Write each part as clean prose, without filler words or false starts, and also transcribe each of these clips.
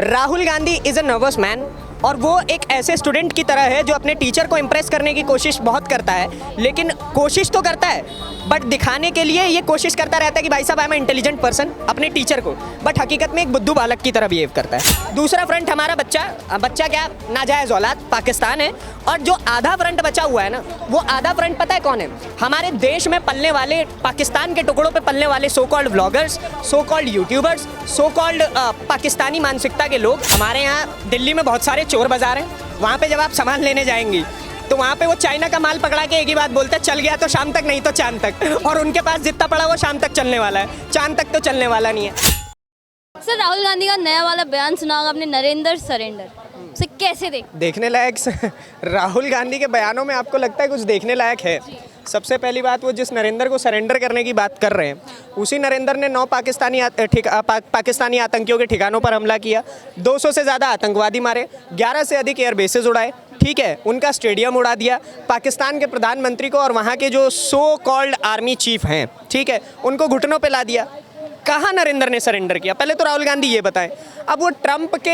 Rahul Gandhi is a nervous man और वो एक ऐसे स्टूडेंट की तरह है जो अपने टीचर को इम्प्रेस करने की कोशिश बहुत करता है, लेकिन कोशिश तो करता है बट दिखाने के लिए ये कोशिश करता रहता है कि भाई साहब आई एम इंटेलिजेंट पर्सन अपने टीचर को, बट हकीकत में एक बुद्धू बालक की तरह बिहेव करता है। दूसरा फ्रंट हमारा बच्चा क्या नाजायज़ औलाद पाकिस्तान है, और जो आधा फ्रंट बचा हुआ है ना, वो आधा फ्रंट पता है कौन है? हमारे देश में पलने वाले, पाकिस्तान के टुकड़ों पे पलने वाले so called vloggers, so called YouTubers, so called Pakistani मानसिकता के लोग। हमारे यहाँ दिल्ली में बहुत सारे चोर बाजार हैं, वहाँ पे जब आप सामान लेने जाएंगी तो वहाँ पे वो चाइना का माल पकड़ा के एक ही बात बोलता है, चल गया तो शाम तक, नहीं तो चांद तक, और उनके पास जितना पड़ा वो शाम तक चलने वाला है, चांद तक तो चलने वाला नहीं है। सर, राहुल गांधी का नया वाला बयान सुना होगा आपने, नरेंद्र सरेंडर, उसे कैसे देखने लायक राहुल गांधी के बयानों में आपको लगता है कुछ देखने लायक है? सबसे पहली बात, वो जिस नरेंद्र को सरेंडर करने की बात कर रहे हैं, उसी नरेंद्र ने 9 पाकिस्तानी आतंकियों के ठिकानों पर हमला किया, 200 से ज़्यादा आतंकवादी मारे, 11 से अधिक एयरबेसेस उड़ाए, ठीक है, उनका स्टेडियम उड़ा दिया, पाकिस्तान के प्रधानमंत्री को और वहाँ के जो सो कॉल्ड आर्मी चीफ हैं, ठीक है, उनको घुटनों पे ला दिया। कहाँ नरेंद्र ने सरेंडर किया? पहले तो राहुल गांधी ये बताएं। अब वो ट्रंप के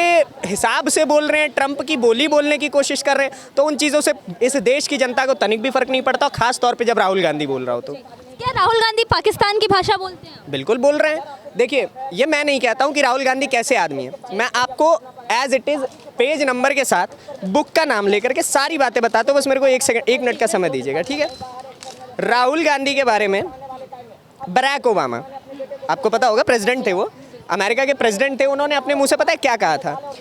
हिसाब से बोल रहे हैं, ट्रंप की बोली बोलने की कोशिश कर रहे हैं, तो उन चीज़ों से इस देश की जनता को तनिक भी फर्क नहीं पड़ता, और खास तौर पे जब राहुल गांधी बोल रहा हो तो। क्या राहुल गांधी पाकिस्तान की भाषा बोलते हैं? बिल्कुल बोल रहे हैं। देखिए, ये मैं नहीं कहता हूँ कि राहुल गांधी कैसे आदमी है, मैं आपको as it is page number के साथ बुक का नाम लेकर के सारी बातें बताता हूँ, बस मेरे को 1 मिनट का समय दीजिएगा, ठीक है? राहुल गांधी के बारे में बराक ओबामा, आपको पता होगा, प्रेसिडेंट थे वो, अमेरिका के प्रेसिडेंट थे, उन्होंने अपने मुंह से पता है क्या कहा था?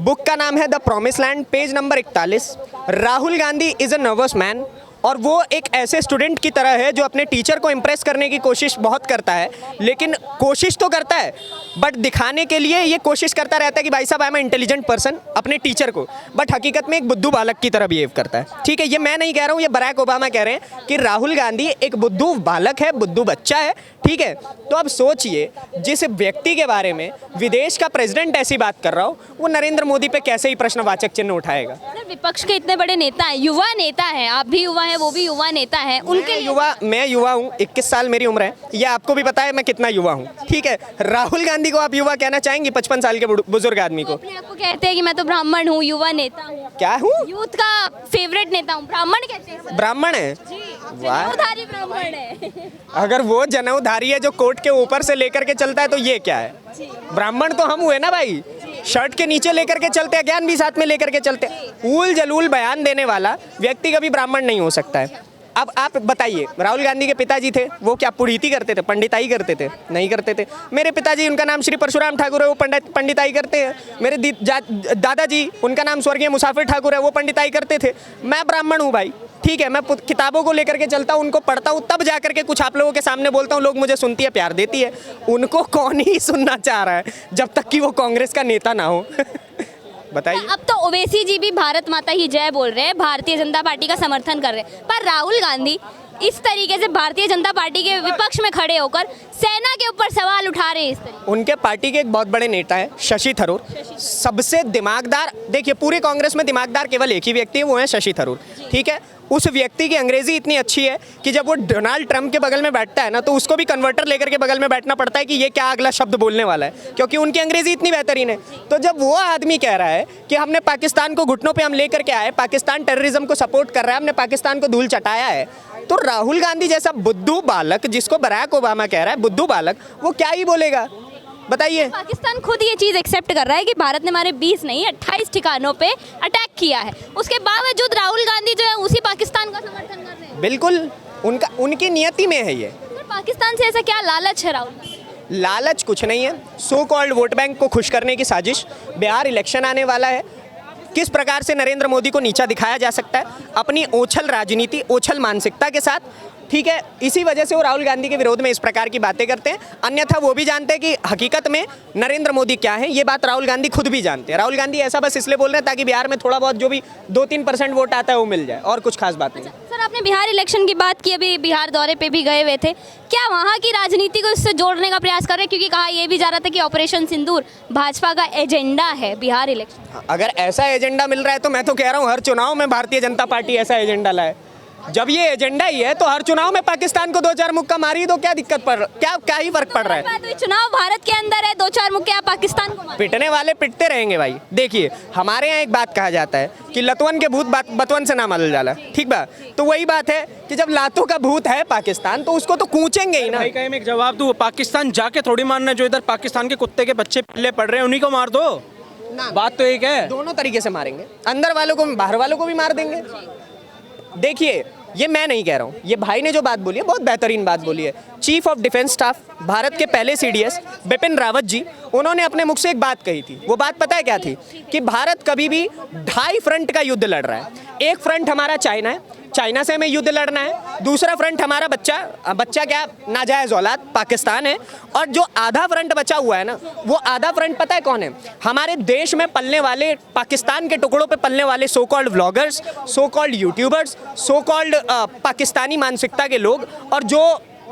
बुक का नाम है the promise land, page number 41। Rahul Gandhi is a nervous man और वो एक ऐसे स्टूडेंट की तरह है जो अपने टीचर को इम्प्रेस करने की कोशिश बहुत करता है, लेकिन कोशिश तो करता है बट दिखाने के लिए ये कोशिश करता रहता है कि भाई साहब आई एम इंटेलिजेंट पर्सन अपने टीचर को, बट हकीकत में एक बुद्धू बालक की तरह बिहेव करता है, ठीक है? ये मैं नहीं कह रहा हूँ, ये बराक ओबामा कह रहे हैं कि राहुल गांधी एक बुद्धू बालक है, बुद्धू बच्चा है, ठीक है? तो अब सोचिए, जिस व्यक्ति के बारे में विदेश का प्रेसिडेंट ऐसी बात कर रहा हो, वो नरेंद्र मोदी पे कैसे ही प्रश्नवाचक चिन्ह उठाएगा? सर, विपक्ष के इतने बड़े नेता हैं, युवा नेता हैं, आप भी युवा हैं, वो भी युवा नेता हैं, उनके लिए मैं युवा हूँ, 21 साल मेरी उम्र है, ये आपको भी पता है मैं कितना युवा हूँ, ठीक है? राहुल गांधी को आप युवा कहना चाहेंगे? 55 साल के बुजुर्ग आदमी को अपने आपको कहते हैं कि मैं तो ब्राह्मण हूँ, युवा नेता हूँ, क्या हूँ? यूथ का फेवरेट नेता हूँ, ब्राह्मण कहते हैं सर। ब्राह्मण है? जनेऊधारी ब्राह्मण है। अगर वो जनेऊधारी है जो कोट के ऊपर से लेकर के चलता है, तो ये क्या है? ब्राह्मण तो हम हुए ना भाई, शर्ट के नीचे लेकर के चलते हैं, ज्ञान भी साथ में लेकर के चलते हैं। ऊल जलूल बयान देने वाला व्यक्ति कभी ब्राह्मण नहीं हो सकता है। अब आप बताइए, राहुल गांधी के पिताजी थे, वो क्या पुरोहिती करते थे, पंडिताई करते थे? नहीं करते थे। मेरे पिताजी, उनका नाम श्री परशुराम ठाकुर है, वो पंडिताई करते हैं। मेरे दादाजी, उनका नाम स्वर्गीय मुसाफिर ठाकुर है, वो पंडिताई करते थे। मैं ब्राह्मण हूँ भाई, ठीक है? मैं किताबों को लेकर के चलता हूँ, उनको पढ़ता हूँ, तब जा करके कुछ आप लोगों के सामने बोलता हूँ, लोग मुझे सुनती है, प्यार देती है। उनको कौन ही सुनना चाह रहा है जब तक कि वो कांग्रेस का नेता ना हो? बताइए। अब तो ओवैसी जी भी भारत माता ही जय बोल रहे हैं, भारतीय जनता पार्टी का समर्थन कर रहे हैं, पर राहुल गांधी इस तरीके से भारतीय जनता पार्टी के विपक्ष में खड़े होकर सेना के ऊपर सवाल उठा रहे हैं इस तरीके। उनके पार्टी के एक बहुत बड़े नेता है शशि थरूर, सबसे दिमागदार, देखिए पूरे कांग्रेस में दिमागदार केवल एक ही व्यक्ति है, वो है शशि थरूर, ठीक है? उस व्यक्ति की अंग्रेजी इतनी अच्छी है कि जब वो डोनाल्ड ट्रंप के बगल में बैठता है ना, तो उसको भी कन्वर्टर लेकर के बगल में बैठना पड़ता है कि ये क्या अगला शब्द बोलने वाला है, क्योंकि उनकी अंग्रेजी इतनी बेहतरीन है। तो जब वो आदमी कह रहा है कि हमने पाकिस्तान को घुटनों पे हम लेकर के आए, पाकिस्तान टेररिज्म को सपोर्ट कर रहा है, हमने पाकिस्तान को धूल चटाया है, तो राहुल गांधी जैसा बुद्धू बालक, जिसको बराक ओबामा कह रहा है बुद्धू बालक, वो क्या ही बोलेगा? बताइए। पाकिस्तान खुद ये चीज़ एक्सेप्ट कर रहा है कि भारत ने हमारे 20 नहीं 28 ठिकानों पे अटैक किया है, उसके बावजूद राहुल गांधी जो है उसी पाकिस्तान का समर्थन कर रहे हैं। बिल्कुल, उनकी नियति में है ये। तो पाकिस्तान से ऐसा क्या लालच है राहुल? लालच कुछ नहीं है, सो कॉल्ड वोट बैंक को खुश करने की साजिश। बिहार इलेक्शन आने वाला है, किस प्रकार से नरेंद्र मोदी को नीचा दिखाया जा सकता है अपनी ओछल राजनीति, ओछल मानसिकता के साथ, ठीक है? इसी वजह से वो राहुल गांधी के विरोध में इस प्रकार की बातें करते हैं। अन्यथा वो भी जानते हैं कि हकीकत में नरेंद्र मोदी क्या है, ये बात राहुल गांधी खुद भी जानते हैं। राहुल गांधी ऐसा बस इसलिए बोल रहे हैं ताकि बिहार में थोड़ा बहुत जो भी 2-3% वोट आता है वो मिल जाए, और कुछ खास बात नहीं। सर, आपने बिहार इलेक्शन की बात की, अभी बिहार दौरे पे भी गए हुए थे, क्या वहाँ की राजनीति को इससे जोड़ने का प्रयास कर रहे हैं? क्योंकि कहा यह भी जा रहा था कि ऑपरेशन सिंदूर भाजपा का एजेंडा है बिहार इलेक्शन। अगर ऐसा एजेंडा मिल रहा है तो मैं तो कह रहा हूँ हर चुनाव में भारतीय जनता पार्टी ऐसा एजेंडा लाए। जब ये एजेंडा ही है तो हर चुनाव में पाकिस्तान को 2-4 मुक्का मारी तो क्या दिक्कत पड़ क्या ही फर्क पड़ रहा है। तो चुनाव भारत के अंदर है, 2-4 मुक्के आप पाकिस्तान को मारें। पिटने वाले पिटते रहेंगे भाई। देखिए हमारे यहाँ एक बात कहा जाता है कि लतवन के भूत बतवन से ना मालूम जाला, ठीक बा। तो वही बात है कि जब लातों का भूत है पाकिस्तान तो उसको तो कूचेंगे ही ना। भाई कहीं मैं एक जवाब दूं, पाकिस्तान जाके थोड़ी मारना, जो इधर पाकिस्तान के कुत्ते के बच्चे पिल्ले पड़ रहे हैं उन्हीं को मार दो ना। बात तो एक है। दोनों तरीके से मारेंगे, अंदर वालों को बाहर वालों को भी मार देंगे। देखिए ये मैं नहीं कह रहा हूँ, ये भाई ने जो बात बोली है बहुत बेहतरीन बात बोली है। Chief of defence staff Bharat के पहले सीडीएस बिपिन रावत जी, उन्होंने अपने मुख से एक बात कही थी। वो बात पता है क्या थी? कि भारत कभी भी 2 फ्रंट का युद्ध लड़ रहा है। एक फ्रंट हमारा चाइना है, चाइना से हमें युद्ध लड़ना है। दूसरा फ्रंट हमारा बच्चा क्या नाजायज औलाद पाकिस्तान है। और जो आधा फ्रंट बचा हुआ है ना, वो आधा फ्रंट पता है कौन है? हमारे देश में पलने वाले, पाकिस्तान के टुकड़ों पे पलने वाले so called vloggers, so called YouTubers, so called Pakistani मानसिकता के लोग, और जो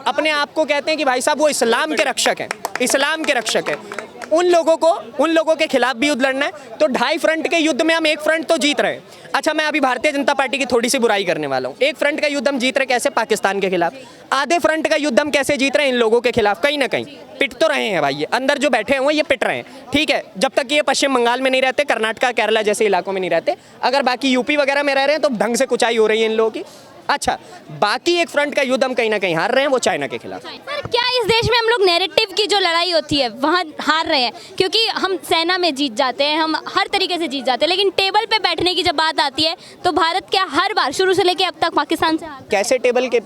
अपने आप को कहते हैं कि भाई साहब वो इस्लाम के रक्षक हैं, इस्लाम के रक्षक हैं। उन लोगों के खिलाफ भी युद्ध लड़ना है। तो 2 फ्रंट के युद्ध में हम एक फ्रंट तो जीत रहे हैं। अच्छा मैं अभी भारतीय जनता पार्टी की थोड़ी सी बुराई करने वाला हूँ। एक फ्रंट का युद्ध हम जीत रहे कैसे? पाकिस्तान के खिलाफ। आधे फ्रंट का युद्ध हम कैसे जीत रहे हैं? इन लोगों के खिलाफ। कहीं ना कहीं पिट तो रहे हैं भाई, ये अंदर जो बैठे हुए ये पिट रहे हैं, ठीक है। जब तक ये पश्चिम बंगाल में नहीं रहते, कर्नाटका केरला जैसे इलाकों में नहीं रहते, अगर बाकी यूपी वगैरह में रह रहे हैं तो ढंग से कुचाई हो रही है इन लोगों की। अच्छा बाकी एक फ्रंट का युद्ध हम कहीं ना कहीं हार रहे हैं, वो चाइना के खिलाफ। पर क्या इस देश में हम लोग नैरेटिव की जो लड़ाई होती है वहाँ हार रहे हैं? क्योंकि हम सेना में जीत जाते हैं, हम हर तरीके से जीत जाते हैं, लेकिन टेबल पे बैठने की जब बात आती है तो भारत क्या हर बार शुरू से लेके अब तक पाकिस्तान से हार? कैसे टेबल के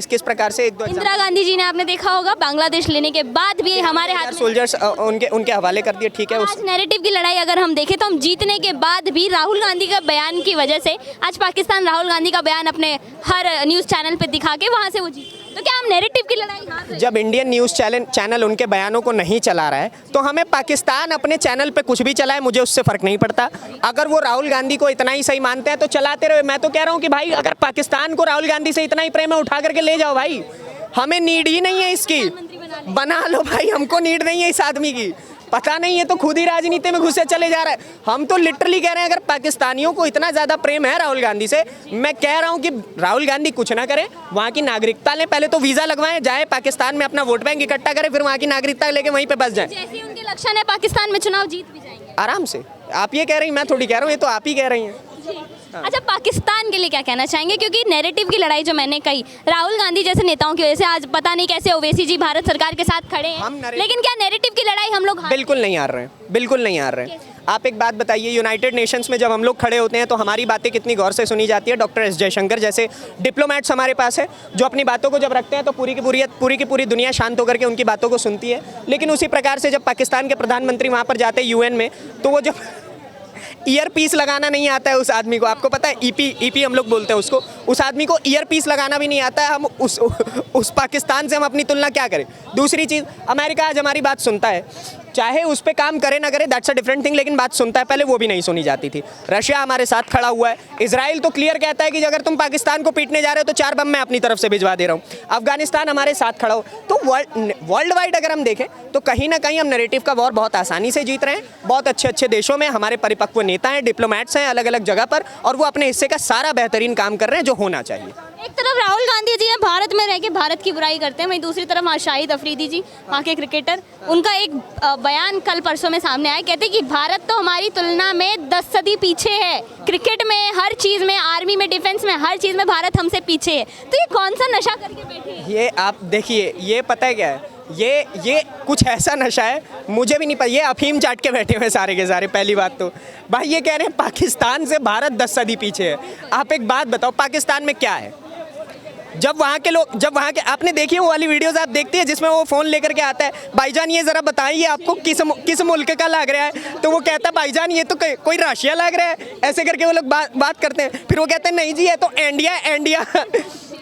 किस प्रकार से? एक दो इंदिरा गांधी जी ने आपने देखा होगा बांग्लादेश लेने के बाद भी हमारे हाथ में सोल्जर्स उनके हवाले कर दिए, ठीक है। आज नैरेटिव की लड़ाई अगर हम देखें तो हम जीतने के बाद भी राहुल गांधी का बयान की वजह से आज पाकिस्तान राहुल गांधी का बयान अपने हर न्यूज़ चैनल पे दिखा के वहां से वो जीत। तो क्या हम नैरेटिव की लड़ाई हार रहे हैं? जब इंडियन न्यूज़ चैनल उनके बयानों को नहीं चला रहा है तो हमें पाकिस्तान अपने चैनल पे कुछ भी चलाए, मुझे उससे फ़र्क नहीं पड़ता। अगर वो राहुल गांधी को इतना ही सही मानते हैं तो चलाते रहे। मैं तो कह रहा हूँ कि भाई अगर पाकिस्तान को राहुल गांधी से इतना ही प्रेम है, उठा करके ले जाओ भाई, हमें नीड ही नहीं है इसकी। बना लो भाई, हमको नीड नहीं है इस आदमी की। पता नहीं है तो खुद ही राजनीति में घुसे चले जा रहा है। हम तो लिटरली कह रहे हैं अगर पाकिस्तानियों को इतना ज़्यादा प्रेम है राहुल गांधी से, मैं कह रहा हूं कि राहुल गांधी कुछ ना करें, वहाँ की नागरिकता लें। पहले तो वीज़ा लगवाएं, जाए पाकिस्तान में अपना वोट बैंक इकट्ठा करें, फिर वहाँ की नागरिकता लेके वहीं पर बस जाए। जैसे उनके लक्षण है पाकिस्तान में चुनाव जीत भी जाएंगे आराम से। आप ये कह रही हैं, मैं थोड़ी कह रहा हूँ, ये तो आप ही कह रही हैं। अच्छा पाकिस्तान के लिए क्या कहना चाहेंगे? क्योंकि नैरेटिव की लड़ाई जो मैंने कही, राहुल गांधी जैसे नेताओं की वजह से आज पता नहीं कैसे ओवैसी जी भारत सरकार के साथ खड़े हैं, लेकिन क्या नैरेटिव की लड़ाई हम लोग बिल्कुल नहीं हार रहे हैं, बिल्कुल नहीं हार रहे हैं। आप एक बात बताइए, यूनाइटेड नेशंस में जब हम लोग खड़े होते हैं तो हमारी बातें कितनी गौर से सुनी जाती है। डॉक्टर एस जयशंकर जैसे डिप्लोमेट्स हमारे पास है जो अपनी बातों को जब रखते हैं तो पूरी की पूरी दुनिया शांत होकर के उनकी बातों को सुनती है। लेकिन उसी प्रकार से जब पाकिस्तान के प्रधानमंत्री वहाँ पर जाते हैं यूएन में, तो वो जब ईयर पीस लगाना नहीं आता है उस आदमी को, आपको पता है ईपी हम लोग बोलते हैं उसको, उस आदमी को ईयर पीस लगाना भी नहीं आता है। हम उस पाकिस्तान से हम अपनी तुलना क्या करें? दूसरी चीज़, अमेरिका आज हमारी बात सुनता है, चाहे उस पर काम करे ना करे, दैट्स अ डिफरेंट थिंग, लेकिन बात सुनता है। पहले वो भी नहीं सुनी जाती थी। रशिया हमारे साथ खड़ा हुआ है। इजराइल तो क्लियर कहता है कि अगर तुम पाकिस्तान को पीटने जा रहे हो तो 4 बम मैं अपनी तरफ से भिजवा दे रहा हूँ। अफगानिस्तान हमारे साथ खड़ा हो। तो वर्ल्ड वाइड अगर हम देखें तो कहीं ना कहीं हम नैरेटिव का वॉर बहुत आसानी से जीत रहे हैं। बहुत अच्छे अच्छे देशों में हमारे परिपक्व नेता हैं, डिप्लोमेट्स हैं अलग अलग जगह पर, और वो अपने हिस्से का सारा बेहतरीन काम कर रहे हैं जो होना चाहिए। एक तरफ राहुल गांधी जी हैं, भारत में रह के भारत की बुराई करते हैं, वहीं दूसरी तरफ शाहिद अफरीदी जी, वहाँ के क्रिकेटर, उनका एक बयान कल परसों में सामने आया। कहते हैं कि भारत तो हमारी तुलना में 10 सदी पीछे है, क्रिकेट में, हर चीज़ में, आर्मी में, डिफेंस में, हर चीज़ में भारत हमसे पीछे है। तो ये कौन सा नशा करके बैठे हैं? ये आप देखिए, ये पता है क्या है, ये कुछ ऐसा नशा है, मुझे भी नहीं पता। ये अफीम चाट के बैठे हुए सारे के सारे। पहली बात तो भाई ये कह रहे हैं पाकिस्तान से भारत 10 सदी पीछे है। आप एक बात बताओ, पाकिस्तान में क्या है? जब वहाँ के आपने देखी वो वाली वीडियोस आप देखती है जिसमें वो फ़ोन लेकर के आता है, भाईजान ये ज़रा बताइए आपको किस मुल्क का लग रहा है? तो वो कहता है भाईजान ये तो कोई राशिया लग रहा है। ऐसे करके वो लोग बात करते हैं। फिर वो कहते हैं नहीं जी ये तो इंडिया।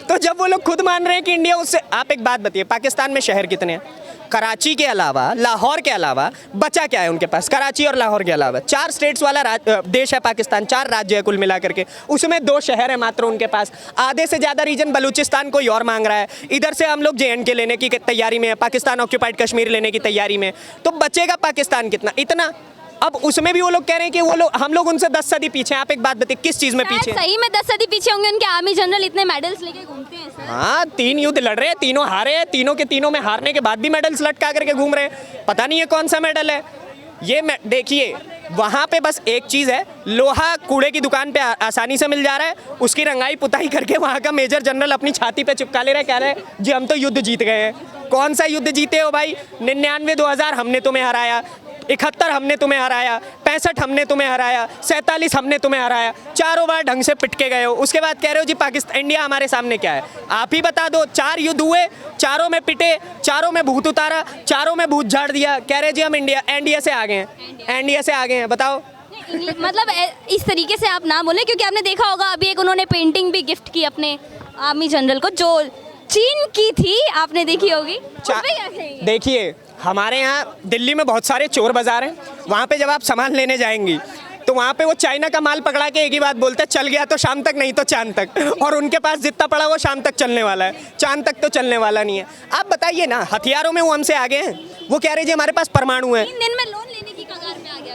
तो जब वो लोग खुद मान रहे हैं कि इंडिया उससे, आप एक बात बताइए, पाकिस्तान में शहर कितने हैं? कराची के अलावा, लाहौर के अलावा बचा क्या है उनके पास? कराची और लाहौर के अलावा 4 स्टेट्स वाला देश है पाकिस्तान, 4 राज्य है कुल मिला करके, उसमें 2 शहर है मात्र उनके पास। आधे से ज़्यादा रीजन बलूचिस्तान कोई और मांग रहा है। इधर से हम लोग JNK लेने की तैयारी में है, पाकिस्तान ऑक्यूपाइड कश्मीर लेने की तैयारी में। तो बचेगा पाकिस्तान कितना? इतना। अब उसमें भी वो लोग कह रहे हैं कि वो लोग हम लोग उनसे 10 सदी पीछे हैं। आप एक बात बताइए किस चीज़ में शायद पीछे हैं? सही में 10 सदी पीछे होंगे, उनके आर्मी जनरल इतने मेडल्स लेके घूमते हैं सर। हाँ 3 युद्ध लड़ रहे हैं, तीनों हारे हैं, तीनों के तीनों में हारने के बाद भी मेडल्स लटका करके घूम रहे हैं। पता नहीं ये कौन सा मेडल है ये। देखिए वहाँ पे बस एक चीज़ है, लोहा कूड़े की दुकान पे आसानी से मिल जा रहा है, उसकी रंगाई पुताई करके वहाँ का मेजर जनरल अपनी छाती पे चिपका ले रहा है, कह रहे हैं जी हम तो युद्ध जीत गए हैं। कौन सा युद्ध जीते हो भाई? 99 2000 हमने तुम्हें हराया, 71 हमने तुम्हें हराया, 65 हमने तुम्हें हराया, 47 हमने तुम्हें हराया, चारों बार ढंग से पिट के गए हो। उसके बाद कह रहे हो जी पाकिस्तान इंडिया हमारे सामने क्या है? आप ही बता दो। 4 युद्ध हुए, चारों में पिटे, चारों में भूत उतारा, चारों में भूत झाड़ दिया, कह रहे जी हम एनडीए से आ गए हैं, एनडीए से आ गए हैं। बताओ मतलब इस तरीके से आप ना बोले, क्योंकि आपने देखा होगा अभी एक उन्होंने पेंटिंग भी गिफ्ट की अपने आर्मी जनरल को, जो चीन की थी, आपने देखी होगी। उस पे क्या कहेंगे? देखिए हमारे यहाँ दिल्ली में बहुत सारे चोर बाजार हैं, वहाँ पे जब आप सामान लेने जाएंगी तो वहाँ पे वो चाइना का माल पकड़ा के एक ही बात बोलते हैं, चल गया तो शाम तक, नहीं तो चांद तक। और उनके पास जितना पड़ा वो शाम तक चलने वाला है, चांद तक तो चलने वाला नहीं है। आप बताइए ना, हथियारों में वो हमसे आगे हैं। वो कह रहे जी हमारे पास परमाणु है, 3 दिन में लोन लेने की कगार पे आ गया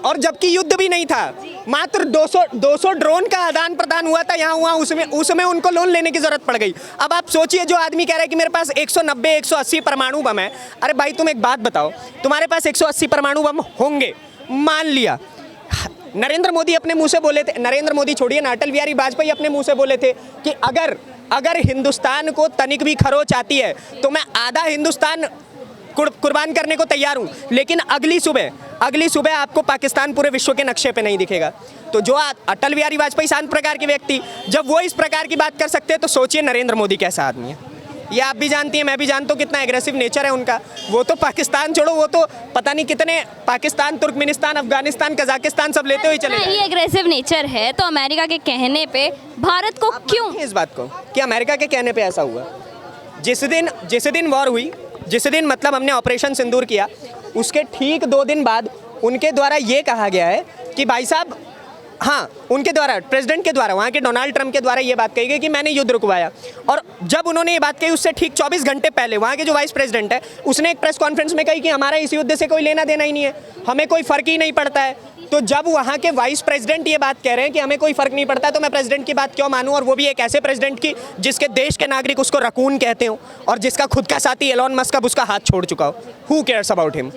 और जबकि युद्ध भी नहीं था, मात्र 200 ड्रोन का आदान प्रदान हुआ था यहाँ, हुआ उसमें उनको लोन लेने की जरूरत पड़ गई। अब आप सोचिए, जो आदमी कह रहा है कि मेरे पास 190 180 परमाणु बम है, अरे भाई तुम एक बात बताओ, तुम्हारे पास 180 परमाणु बम होंगे, मान लिया, नरेंद्र मोदी अपने मुंह से बोले थे, नरेंद्र मोदी छोड़िए ना, अटल बिहारी वाजपेयी अपने मुंह से बोले थे कि अगर हिंदुस्तान को तनिक भी खरोच आती है तो मैं आधा हिंदुस्तान कुर्बान करने को तैयार हूँ, लेकिन अगली सुबह आपको पाकिस्तान पूरे विश्व के नक्शे पे नहीं दिखेगा। तो जो अटल बिहारी वाजपेयी शांत प्रकार के व्यक्ति, जब वो इस प्रकार की बात कर सकते हैं, तो सोचिए नरेंद्र मोदी कैसा आदमी है। ये आप भी जानती हैं, मैं भी जानता हूँ कितना एग्रेसिव नेचर है उनका। वो तो पाकिस्तान छोड़ो, वो तो पता नहीं कितने पाकिस्तान, तुर्कमेनिस्तान, अफगानिस्तान, कजाकिस्तान सब लेते हुए चले ये एग्रेसिव नेचर है, तो अमेरिका के कहने पे भारत को क्यों? इस बात को कि अमेरिका के कहने पे ऐसा हुआ, जिस दिन वॉर हुई, जिस दिन मतलब हमने ऑपरेशन सिंदूर किया, उसके ठीक 2 दिन बाद उनके द्वारा ये कहा गया है कि भाई साहब, हाँ उनके द्वारा, प्रेसिडेंट के द्वारा, वहाँ के डोनाल्ड ट्रंप के द्वारा ये बात कही गई कि मैंने युद्ध रुकवाया। और जब उन्होंने ये बात कही उससे ठीक 24 घंटे पहले वहाँ के जो वाइस प्रेसिडेंट है उसने एक प्रेस कॉन्फ्रेंस में कही कि हमारा इस युद्ध से कोई लेना देना ही नहीं है, हमें कोई फ़र्क ही नहीं पड़ता है। तो जब वहाँ के वाइस प्रेसिडेंट ये बात कह रहे हैं कि हमें कोई फ़र्क नहीं पड़ता, तो मैं प्रेसिडेंट की बात क्यों मानूं, और वो भी एक ऐसे प्रेसिडेंट की जिसके देश के नागरिक उसको रकून कहते हो और जिसका खुद का साथी एलोन मस्क अब उसका हाथ छोड़ चुका हो। Who cares about him?